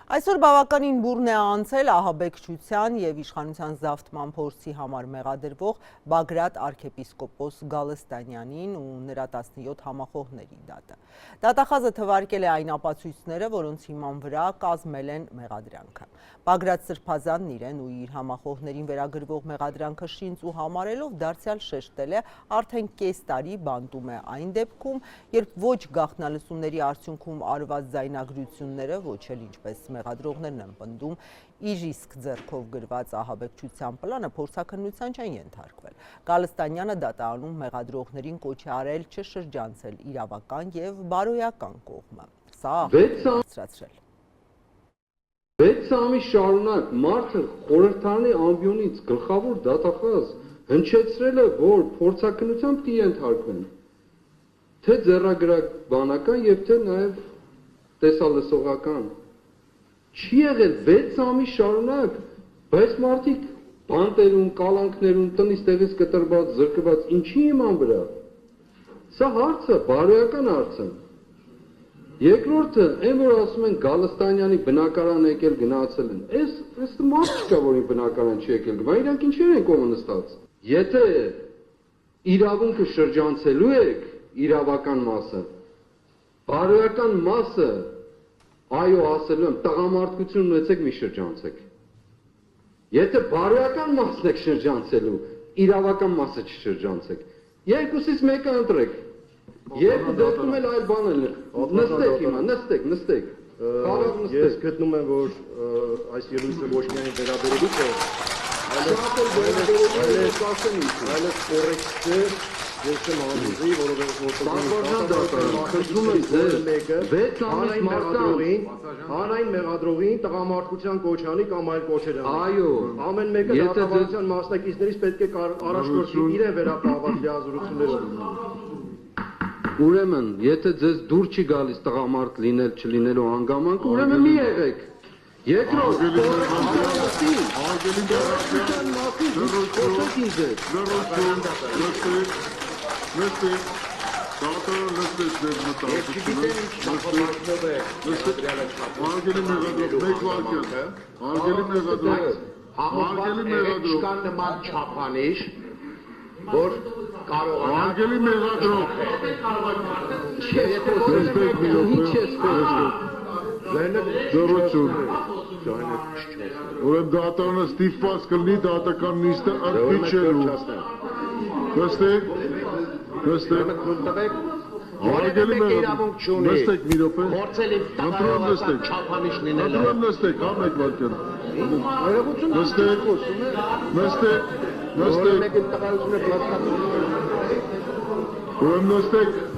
Այսօր բավականին բուրն է անցել ահաբեկչության և իշխանության զավթման փորձի համար մեղադրվող Բագրատ arczepiskopos Գալստանյանին ու նրա 17 համախոհների դատը։ Դատախազը թվարկել է այն ապացույցները, որոնց հիման վրա կազմել են մեղադրանքը։ Բագրատ Սրբազանն իրեն ու իր համախոհներին վերագրվող մեղադրանքը շինծ ու համարելով դարձյալ շեշտել է արդեն կես տարի բանտում է այն դեպքում, երբ ոչ գաղտնալսումների արդյունքում արված ձայնագրությունները, ոչ էլ ինչպես մեղադրողներն են պնդում, իր իսկ ձեռքով գրված ահաբեկչության պլանը փորձաքննության չեն ենթարկվել։ Գալստանյանը դատարանում մեղադրողներին կոչ է արել չշրջանցել իրավական և բարոյական կողմը։ Սա բարձրացրել։ 6 ամիս շարունակ մարդը խորհրդարանի ամբիոնից գլխավոր դատախազ հնչեցրել է, որ փորձաքննության պիտի ենթարկվեն, թե ձեռագրաբանական և թե նաև տեսալսողական։ Չի եղել 6 ամիս շարունակ, բայց մարդիկ բանտերում, կալանքներում, տնից տեղից կտրված, զրկված, ինչի իման վրա։ Սա հարց է, բարոյական հարց է։ Երկրորդը, այն որ ասում են Գալստանյանի բնակարան եկել գնացել են, այս մարդ չկա, որին բնակարան չի եկել գնացել, իրանք ինչեր են կողմը նստած։ Եթե իրավունքը շրջանցելու եք իրավական մասը, բարոյական մասը, այո ասելու եմ, տղամարդկություն ունեցեք մի շրջանցեք։ Եթե բարոյական մասն եք շրջանցելու, իրավական մասը չշրջանցեք։ Երկուսից մեկը ընտրեք։ Երկու դեպքում էլ այլ բան է։ Նստեք հիմա, նստեք։ Ես գտնում եմ, որ այս ելույթը ոչ միայն վերաբերելիք է, այլև կոռեկտ է, ես եմ համոզի, հանրային մեղադրողին տղամարդկության կոչանի կամ այլ կոչեր են։ Այո, ամեն մեկը դատավարության մասնակիցներից պետք է առաջնորդի իրեն վերապահված լիազորություններով։ Ուրեմն, եթե ձեզ դուր չի գալիս տղամարդ լինել չլինելու հանգամանք, ուրեմն մի եղեք։ Երկրորդ, որ Արգելի մեղադրող Ուրեմն դատարանը ստիպված կլինի դատական նիստը ընդմիջելու։ Նստեք։ Արգելի մեղադրող, նստեք մի րոպե։ Ընտրում նստեք, հա մեկ վայրկյան։ Նստեք։ Ուրեմն նստեք։